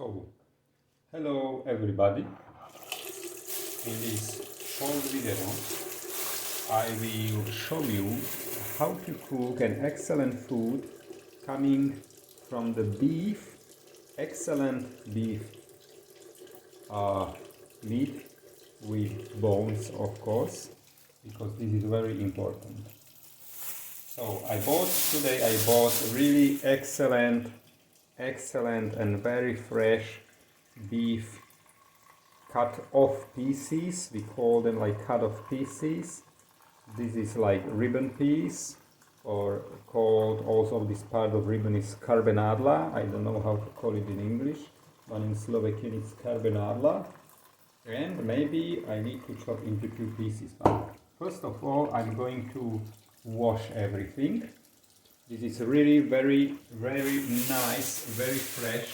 So, hello everybody. In this short video, I will show you how to cook an excellent food coming from the beef, excellent beef meat with bones, of course, because this is very important. So I bought really excellent and very fresh beef cut off pieces. We call them like cut off pieces. This is like ribbon piece, or called also this part of ribbon is karbenadla. I don't know how to call it in English, but in Slovakian it's karbenadla. And maybe I need to chop into two pieces. But first of all, I'm going to wash everything. This is really very nice, very fresh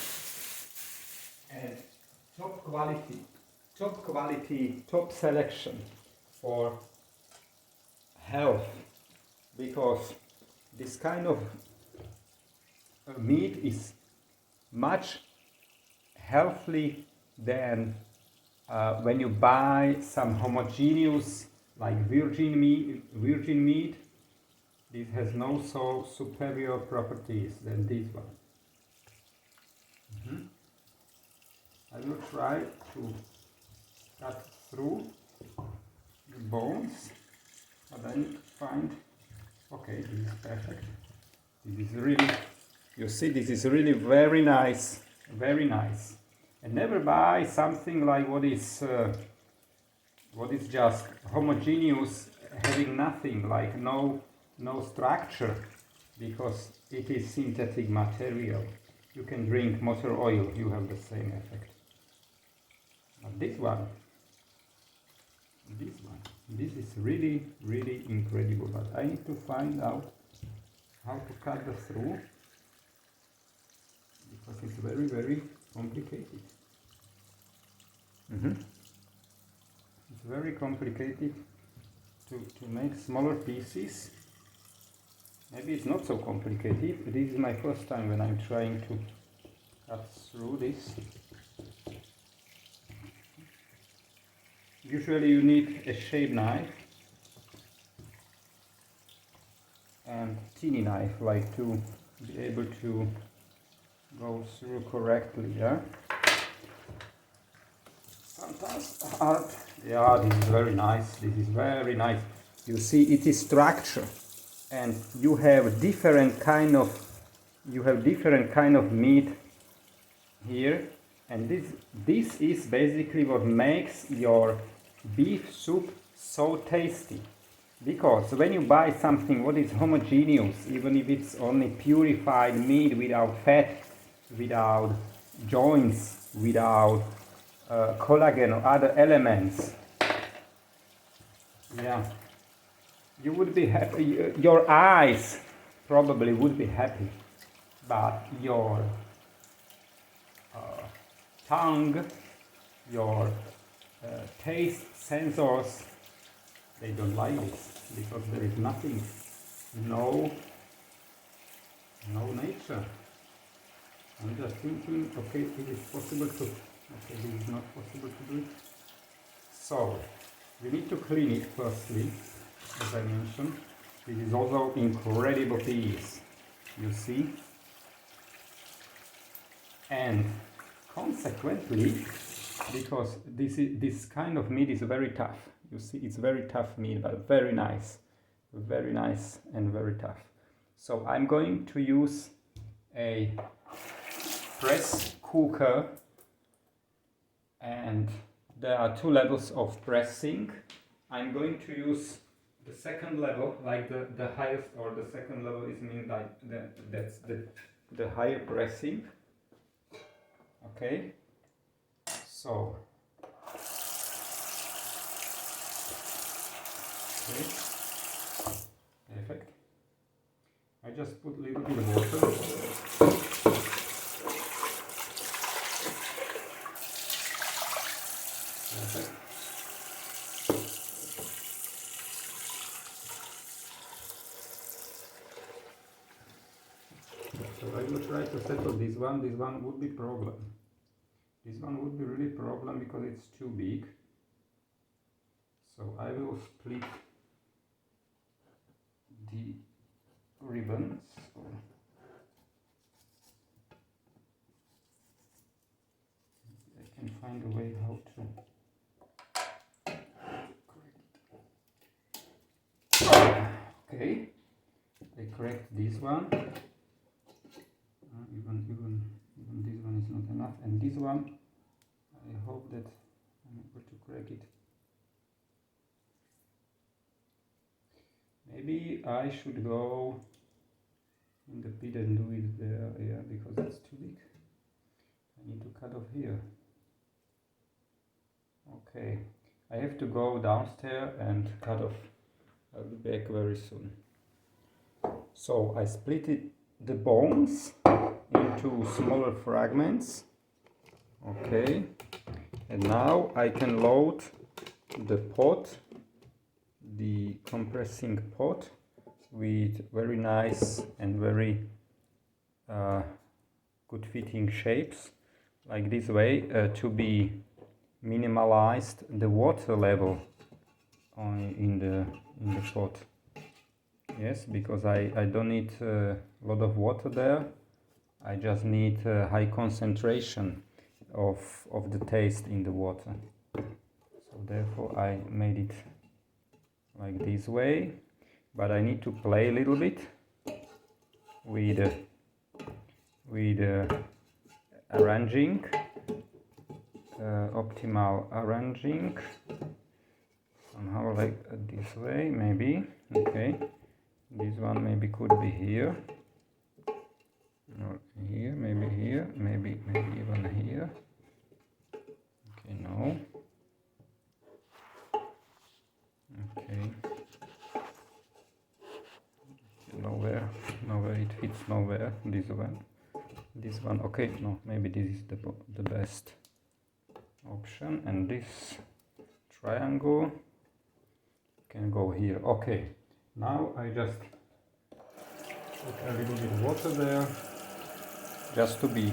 and top quality, top selection for health, because this kind of meat is much healthy than when you buy some homogeneous like virgin meat. This has no so superior properties than this one. I will try to cut through the bones, but I need to find, okay, this is perfect. This is really, you see, this is really very nice, and never buy something like what is just homogeneous, having nothing, like no structure, because it is synthetic material. You can drink motor oil, you have the same effect. But this is really incredible, but I need to find out how to cut the through, because it's very complicated. It's very complicated to make smaller pieces. Maybe it's not so complicated. This is my first time when I'm trying to cut through this. Usually you need a shape knife and teeny knife, like to be able to go through correctly, yeah? Sometimes hard. Yeah, this is very nice. You see, it is structure, and you have different kind of meat here, and this is basically what makes your beef soup so tasty. Because when you buy something what is homogeneous, even if it's only purified meat without fat, without joints, without collagen or other elements, yeah, you would be happy. Your eyes probably would be happy, but your tongue, your taste sensors, they don't like this, because there is nothing, no nature. I'm just thinking, okay, it is possible to, okay, this is not possible to do it. So we need to clean it firstly, as I mentioned. This is also incredible piece, you see, and consequently, because this kind of meat is very tough. You see, it's very tough meat, but very nice and very tough. So I'm going to use a press cooker, and there are two levels of pressing. I'm going to use the second level, like the highest, or the second level is mean like that's the higher pressing. Okay, so okay, perfect. I just put a little bit of water. Perfect. So I will try to settle this one. This one would be problem. This one would be really problem because it's too big. So I will split the ribbons. I can find a way how to correct. Okay, I correct this one. Even this one is not enough, and this one I hope that I'm able to correct it. Maybe I should go in the pit and do it there, yeah, because it's too big. I need to cut off here. Okay, I have to go downstairs and cut off. I'll be back very soon. So I split the bones into smaller fragments. Okay, and now I can load the pot, the compressing pot, with very nice and very good fitting shapes, like this way, to be minimalized the water level in the pot. Yes, because I don't need a lot of water there. I just need a high concentration of the taste in the water. So therefore I made it like this way, but I need to play a little bit with arranging, optimal arranging, somehow like this way, maybe. Okay, this one maybe could be here, or here, maybe even here. Okay, no. Okay. Nowhere it fits, nowhere. This one, okay, no, maybe this is the best option, and this triangle can go here. Okay, now I just put a little bit of water there, just to be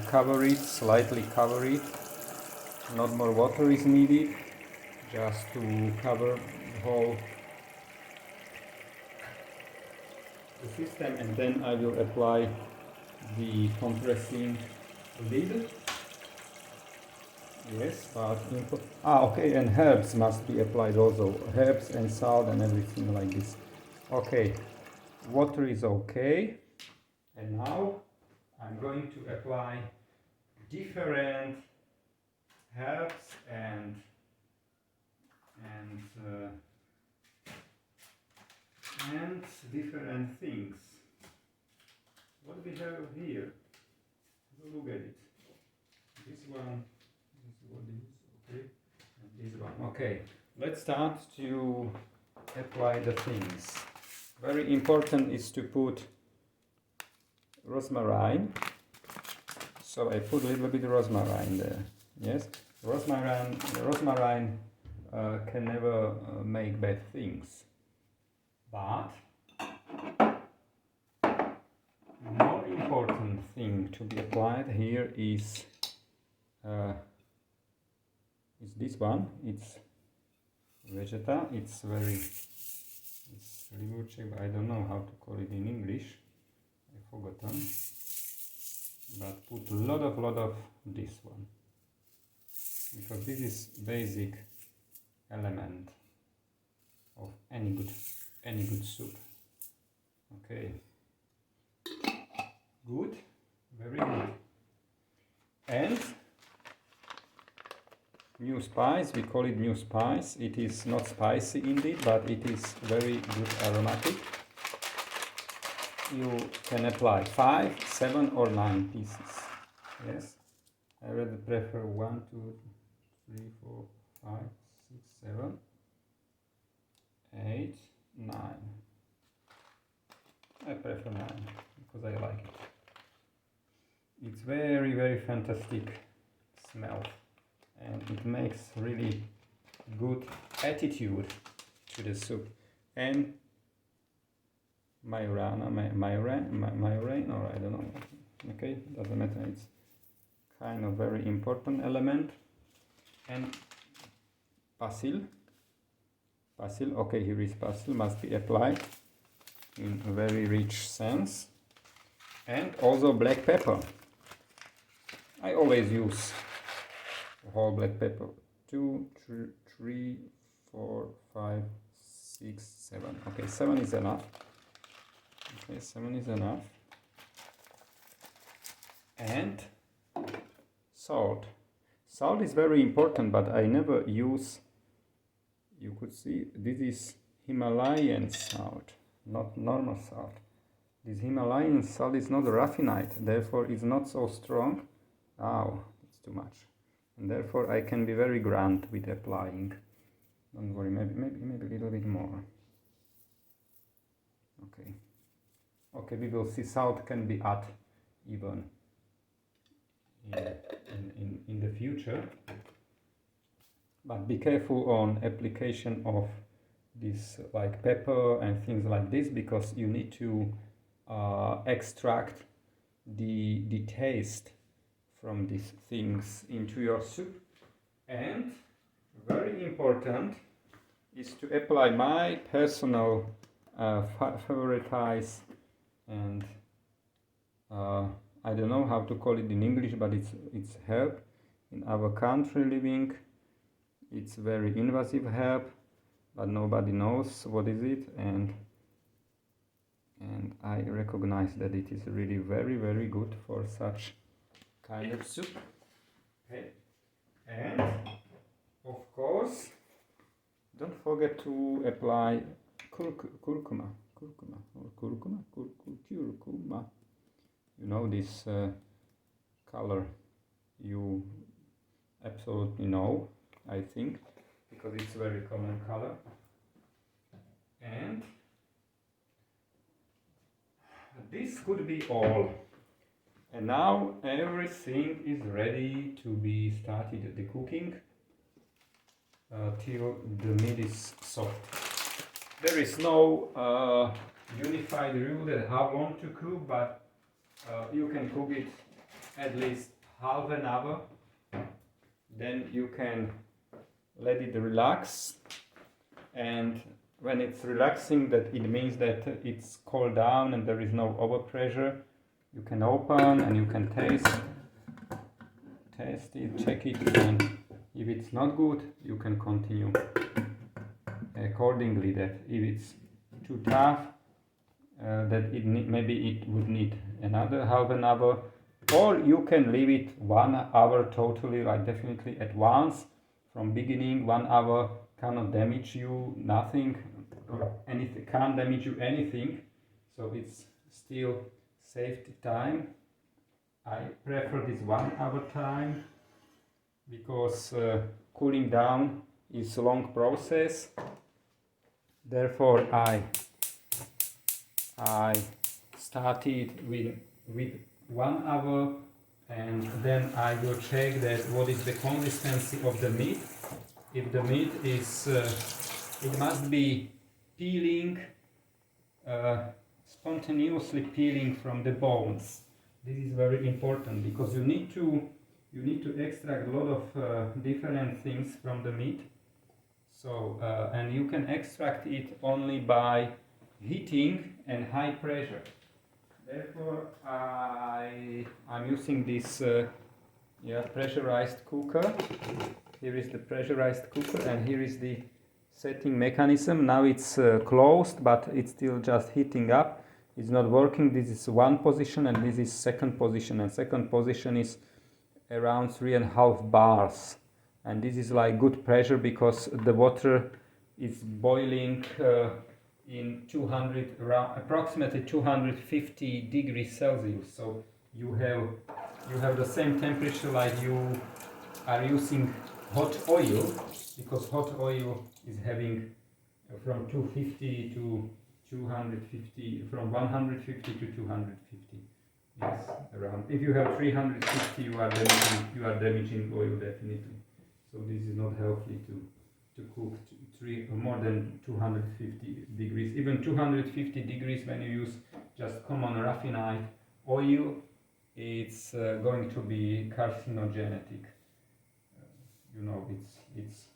slightly cover it. Not more water is needed, just to cover the whole system, and then I will apply the compressing lid. Yes, but okay, and herbs must be applied also, herbs and salt and everything like this. Okay, water is okay, and now I'm going to apply different herbs and different things. What we have here? Look at it. This one, this is what it is, okay, and this one. Okay, let's start to apply the things. Very important is to put rosemary. So I put a little bit of rosemary there. Yes, rosemary can never make bad things. But more important thing to be applied here is this one. It's vegeta. It's ribuche, but I don't know how to call it in English. I forgotten. But put a lot of this one, because this is basic element of any good soup. Okay, good, very good. And new spice, we call it new spice. It is not spicy indeed, but it is very good aromatic. You can apply 5, 7 or 9 pieces. Yes, I rather prefer 1, 2, 3, 4, 5, 6, 7, 8, 9. I prefer 9 because I like it. It's very fantastic smell, and it makes really good attitude to the soup. And majoran, or I don't know. Okay, doesn't matter. It's kind of very important element. And basil, okay, here is basil, must be applied in a very rich sense. And also black pepper. I always use whole black pepper. 2, 3, 4, 5, 6, 7. Okay, 7 is enough. Okay, 7 is enough. And salt. Salt is very important, but I never use, you could see, this is Himalayan salt, not normal salt. This Himalayan salt is not raffinate, therefore it's not so strong. Oh, it's too much. And therefore I can be very grand with applying. Don't worry, maybe a little bit more. Okay. Okay, we will see salt can be added even in the future. But be careful on application of this like pepper and things like this, because you need to extract the taste from these things into your soup. And very important is to apply my personal favoritize, and I don't know how to call it in English, but it's herb in our country living. It's very invasive herb, but nobody knows what is it, and I recognize that it is really very, very good for such kind of soup. Okay. And of course, don't forget to apply curcuma. You know this color, you absolutely know, I think, because it's a very common color. And this could be all. And now everything is ready to be started the cooking till the meat is soft. There is no unified rule that how long to cook, but you can cook it at least half an hour. Then you can let it relax, and when it's relaxing, that it means that it's cooled down and there is no overpressure. You can open and you can taste it, check it, and if it's not good, you can continue accordingly. That if it's too tough, that maybe it would need another half an hour, or you can leave it 1 hour totally, like definitely at once from beginning. 1 hour cannot damage you nothing, or anything can't damage you anything, so it's still safety time. I prefer this 1 hour time because cooling down is a long process. Therefore I started with 1 hour, and then I will check that what is the consistency of the meat. If the meat is it must be peeling, spontaneously peeling from the bones. This is very important because you need to extract a lot of different things from the meat. So and you can extract it only by heating and high pressure. Therefore I'm using this pressurized cooker. Here is the pressurized cooker, and here is the setting mechanism. Now it's closed, but it's still just heating up. It's not working. This is one position and this is second position, and second position is around 3.5 bars, and this is like good pressure because the water is boiling in approximately 250 degrees Celsius. So you have the same temperature like you are using hot oil, because hot oil is having from 250 to 250, from 150 to 250. Yes, around. If you have 350, you are damaging oil definitely. So this is not healthy to cook more than 250 degrees. Even 250 degrees when you use just common raffinate oil, it's going to be carcinogenic. You know, it's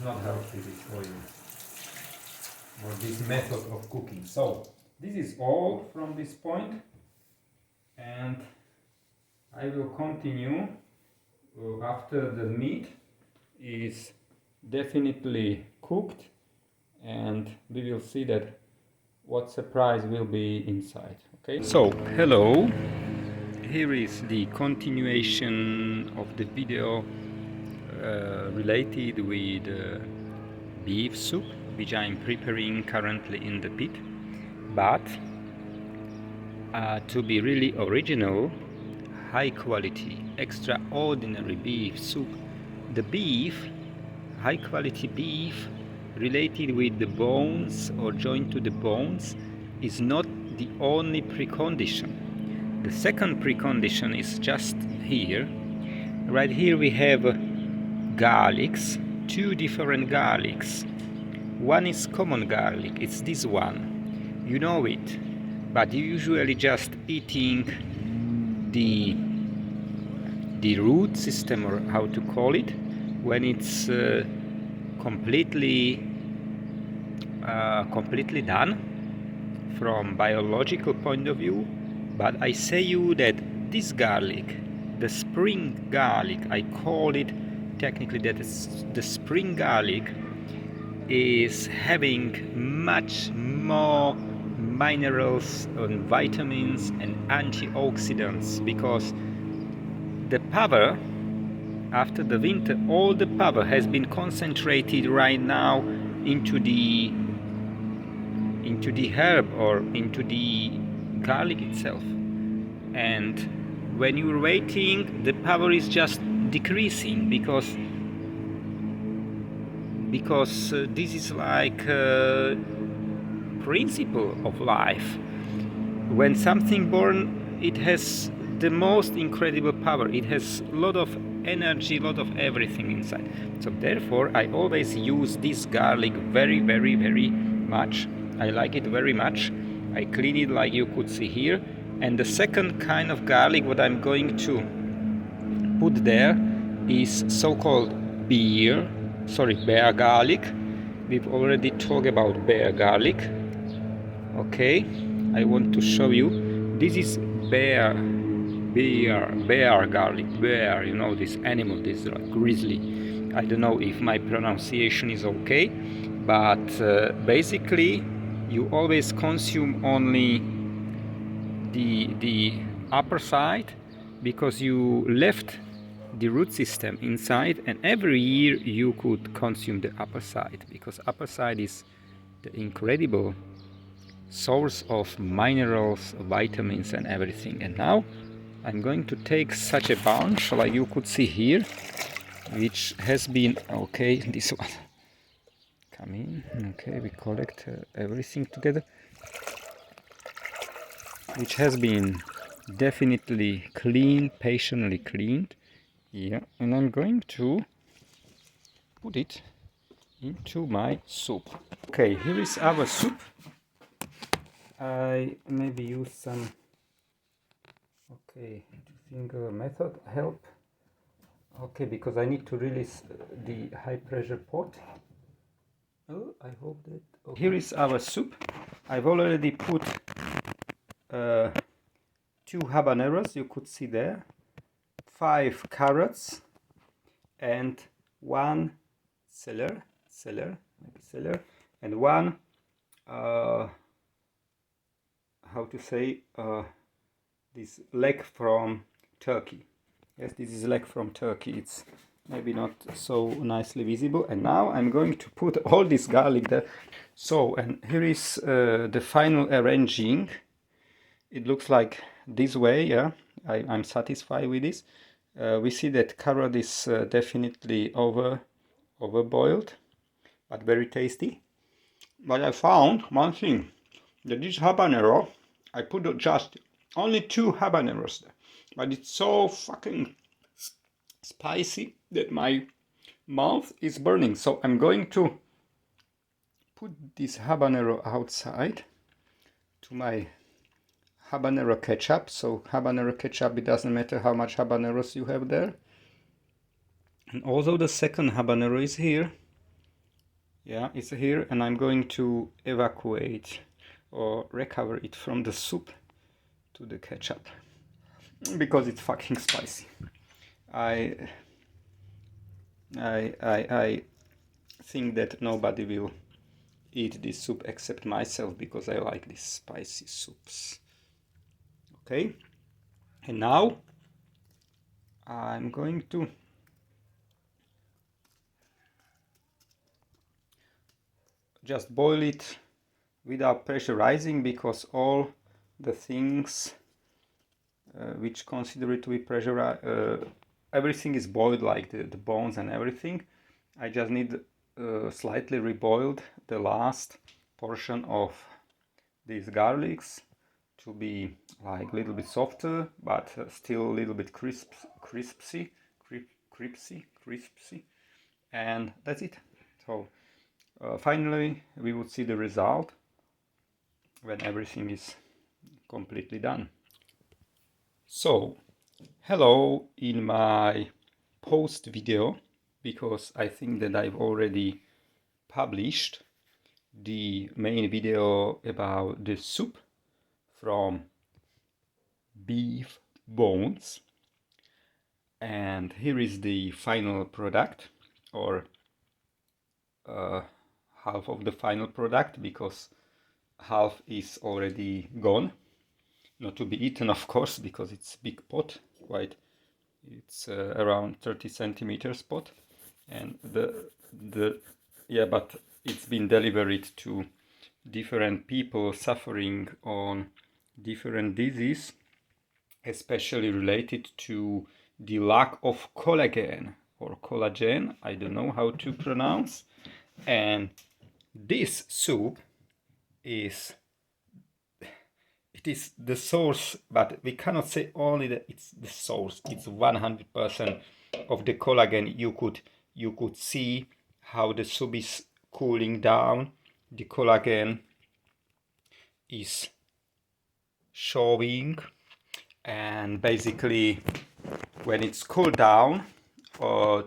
not healthy, this oil or this method of cooking. So this is all from this point, and I will continue after the meat is definitely cooked, and we will see that what surprise will be inside. Okay, so hello, here is the continuation of the video related with beef soup, which I'm preparing currently in the pit. But to be really original, high quality, extraordinary beef soup, the beef, high quality beef related with the bones or joined to the bones, is not the only precondition. The second precondition is just here. Right here we have garlics, two different garlics. One is common garlic, it's this one. You know it, but you usually just eating the root system, or how to call it, when it's completely done from biological point of view. But I say you that this garlic, the spring garlic, I call it technically that the spring garlic, is having much more minerals and vitamins and antioxidants, because the power after the winter, all the power has been concentrated right now into the herb or into the garlic itself. And when you're waiting, the power is just decreasing, because this is like a principle of life. When something born, it has the most incredible power. It has a lot of energy, a lot of everything inside. So therefore I always use this garlic very, very, very much. I like it very much. I clean it like you could see here. And the second kind of garlic what I'm going to put there is so-called bear garlic. We've already talked about bear garlic. Okay, I want to show you. This is bear garlic. Bear, you know, this animal, this grizzly. I don't know if my pronunciation is okay, but basically you always consume only the upper side, because you left the root system inside, and every year you could consume the upper side, because upper side is the incredible source of minerals, vitamins and everything. And now I'm going to take such a bunch like you could see here, which has been, okay, this one, come in, okay, we collect everything together, which has been definitely cleaned, patiently cleaned. Yeah, and I'm going to put it into my soup. Okay, here is our soup. I maybe use some, okay, finger method help. Okay, because I need to release the high pressure pot. Oh, I hope that. Okay. Here is our soup. I've already put 2 habaneros, you could see there, 5 carrots, and 1 celery, and 1 how to say, this leg from turkey. Yes, this is leg from turkey. It's maybe not so nicely visible. And now I'm going to put all this garlic there. So, and here is the final arranging. It looks like this way. Yeah, I'm satisfied with this. We see that carrot is definitely overboiled, but very tasty. But I found one thing, that this habanero, I put just only 2 habaneros there, but it's so fucking spicy that my mouth is burning. So I'm going to put this habanero outside to my habanero ketchup. So habanero ketchup, it doesn't matter how much habaneros you have there. And also the second habanero is here. Yeah, it's here, and I'm going to evacuate or recover it from the soup to the ketchup because it's fucking spicy. I think that nobody will eat this soup except myself because I like these spicy soups. Okay, and now I'm going to just boil it without pressurizing because all the things which consider it to be pressurized, everything is boiled, like the bones and everything. I just need slightly reboiled the last portion of these garlics to be like a little bit softer, but still a little bit crispy, and that's it. So finally we would see the result when everything is completely done. So hello in my post video, because I think that I've already published the main video about the soup from beef bones, and here is the final product, or half of the final product, because half is already gone, not to be eaten of course, because it's big pot, quite, it's around 30 centimeters pot, and but it's been delivered to different people suffering on different disease, especially related to the lack of collagen or collagen, I don't know how to pronounce. And this soup is the source, but we cannot say only that it's the source. It's 100% of the collagen. You could see how the soup is cooling down. The collagen is showing, and basically when it's cooled down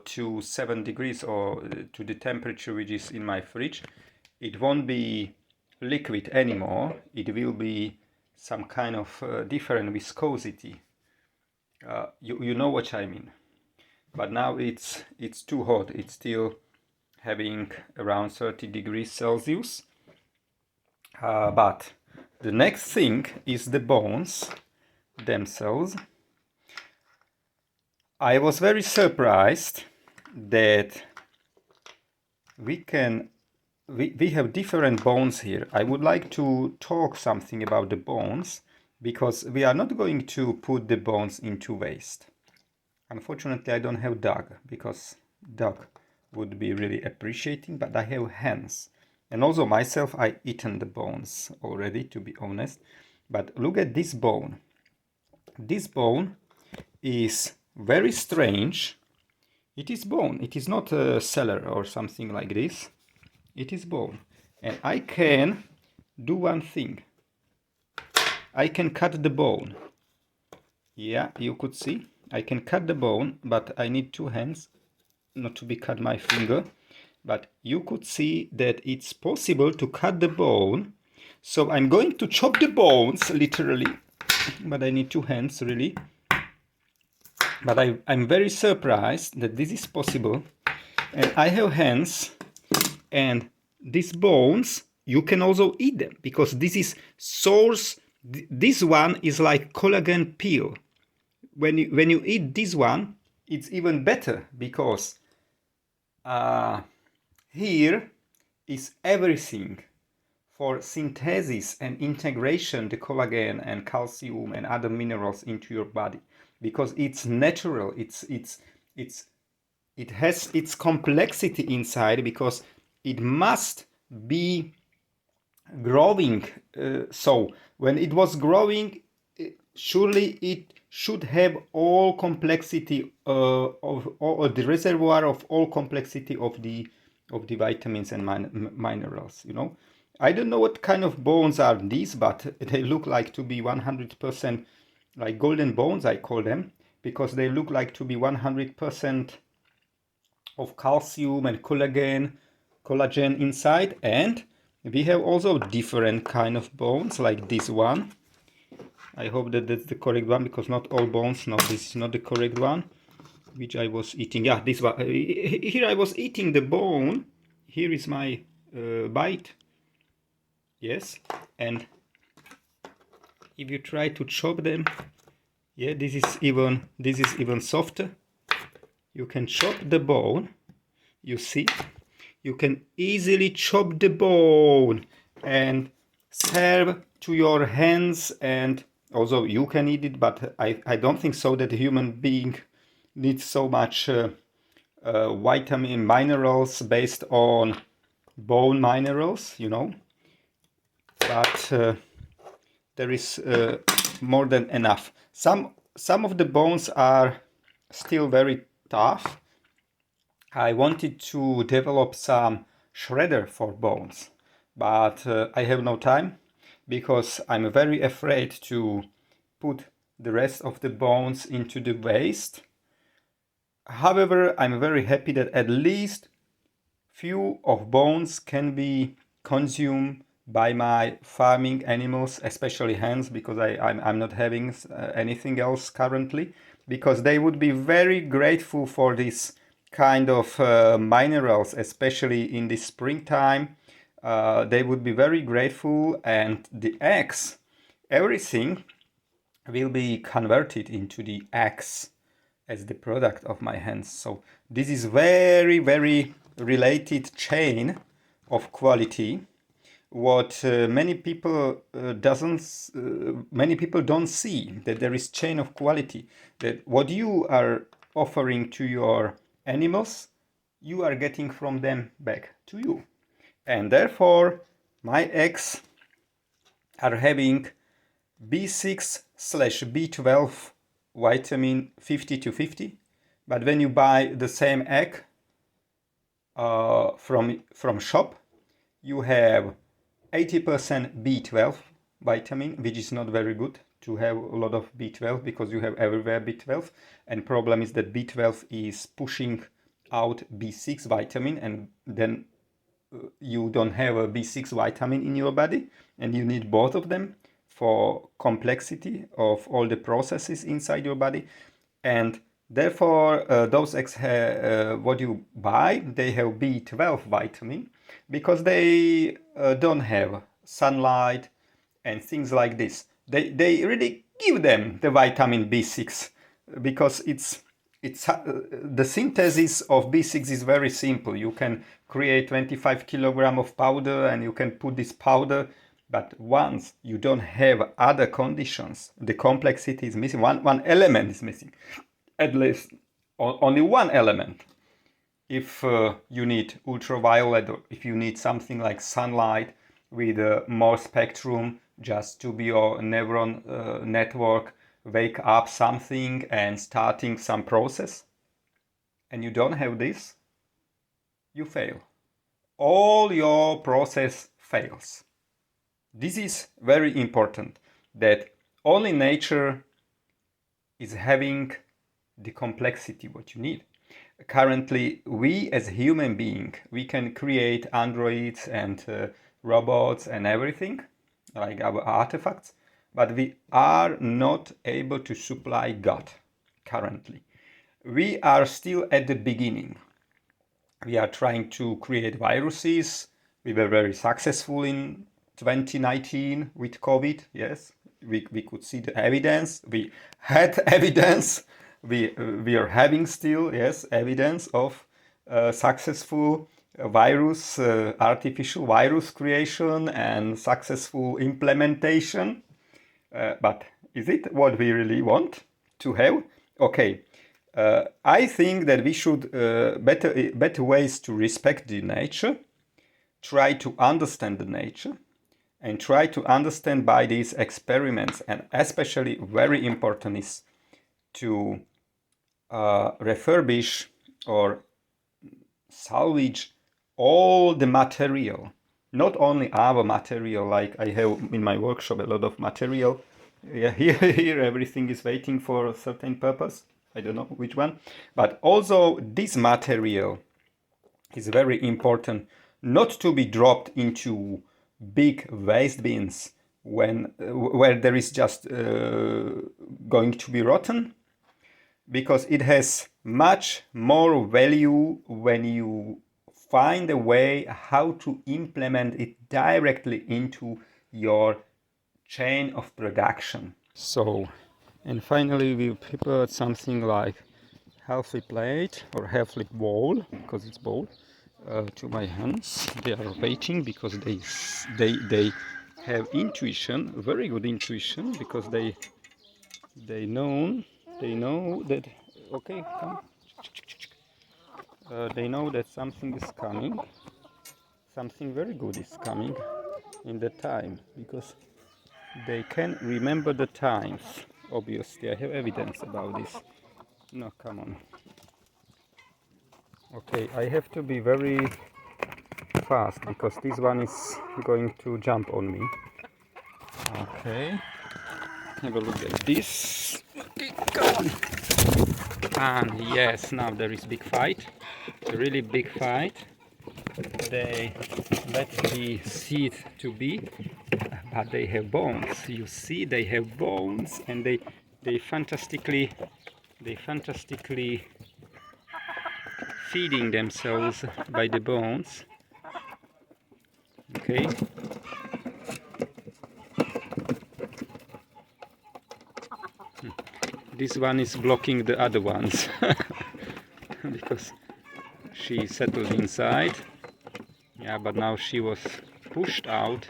to 7 degrees, or to the temperature which is in my fridge, it won't be liquid anymore. It will be some kind of different viscosity. You know what I mean. But now it's too hot. It's still having around 30 degrees Celsius. But the next thing is the bones themselves. I was very surprised that we have different bones here. I would like to talk something about the bones, because we are not going to put the bones into waste. Unfortunately, I don't have dog, because dog would be really appreciating, but I have hands. And also myself, I eaten the bones already, to be honest. But look at this bone. This bone is very strange. It is bone. It is not a cellar or something like this. It is bone. And I can do one thing. I can cut the bone. Yeah, you could see. I can cut the bone, but I need two hands not to be cut my finger. But you could see that it's possible to cut the bone. So I'm going to chop the bones, literally. But I need two hands, really. But I'm very surprised that this is possible. And I have hands, and these bones, you can also eat them, because this is source. This one is like collagen peel. When you eat this one, it's even better, because here is everything for synthesis and integration, the collagen and calcium and other minerals into your body, because it's natural. It has its complexity inside, because it must be growing. So when it was growing, surely it should have all complexity of the reservoir of all complexity of the vitamins and minerals. I don't know what kind of bones are these, but they look like to be 100% like golden bones, I call them, because they look like to be 100% of calcium and collagen inside. And we have also different kind of bones, like this one. I hope that that's the correct one, because not all bones, no, this is not the correct one, which I was eating. Yeah, this one. Here I was eating the bone. Here is my bite. Yes, and if you try to chop them, yeah, this is even softer. You can chop the bone. You see, you can easily chop the bone and serve to your hands, and also you can eat it, but I don't think so that a human being needs so much vitamin minerals based on bone minerals, you know, but there is more than enough. Some of the bones are still very tough. I wanted to develop some shredder for bones, but I have no time because I'm very afraid to put the rest of the bones into the waste. However, I'm very happy that at least few of bones can be consumed by my farming animals, especially hens, because I'm not having anything else currently, because they would be very grateful for this kind of minerals, especially in the springtime. They would be very grateful, and the eggs, everything will be converted into the eggs as the product of my hands. So this is very, very related chain of quality. What many people don't see, that there is chain of quality, that what you are offering to your animals, you are getting from them back to you. And therefore, my eggs are having B6/B12 vitamin 50 to 50. But when you buy the same egg from shop, you have 80% B12 vitamin, which is not very good to have a lot of B12, because you have everywhere B12. And problem is that B12 is pushing out B6 vitamin, and then you don't have a B6 vitamin in your body, and you need both of them for complexity of all the processes inside your body. And therefore those eggs what you buy, they have B12 vitamin, because they don't have sunlight and things like this. They really give them the vitamin B6, because it's the synthesis of B6 is very simple. You can create 25 kilogram of powder, and you can put this powder, but once you don't have other conditions, the complexity is missing. One element is missing, at least only one element. If you need ultraviolet, or if you need something like sunlight with more spectrum, just to be your neuron network wake up something and starting some process, and you don't have this, you fail. All your process fails. This is very important, that only nature is having the complexity what you need. Currently, we as human being, we can create androids and robots and everything, like our artifacts, but we are not able to supply God currently. We are still at the beginning. We are trying to create viruses. We were very successful in 2019 with COVID. Yes, we could see the evidence. We had evidence. We are having still, yes, evidence of successful virus, artificial virus creation and successful implementation. But is it what we really want to have? Okay, I think that we should better ways to respect the nature, try to understand the nature, and try to understand by these experiments. And especially very important is to refurbish or salvage all the material not only our material, like I have in my workshop a lot of material. Yeah, here everything is waiting for a certain purpose. I don't know which one, but also this material is very important, not to be dropped into big waste bins when where there is just going to be rotten, because it has much more value when you find a way how to implement it directly into your chain of production. So, and finally we prepared something like healthy plate or healthy bowl, because it's bowl, to my hands. They are waiting because they have intuition, very good intuition, because they know that, okay, come. They know that something is coming, something very good is coming in the time, because they can remember the times. Obviously, I have evidence about this. No, come on. Okay, I have to be very fast because this one is going to jump on me. Okay, have a look at this. Okay, come on. And yes, now there is big fight, a really big fight. They let the seed to be, but they have bones. You see, they have bones, and they fantastically feeding themselves by the bones. Okay. This one is blocking the other ones because she settled inside. Yeah, but now she was pushed out.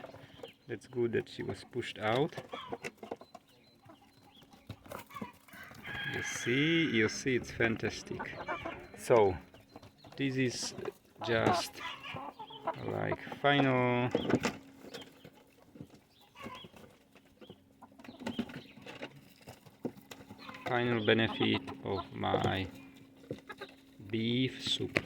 That's good that she was pushed out. You see, it's fantastic. So this is just like final benefit of my beef soup.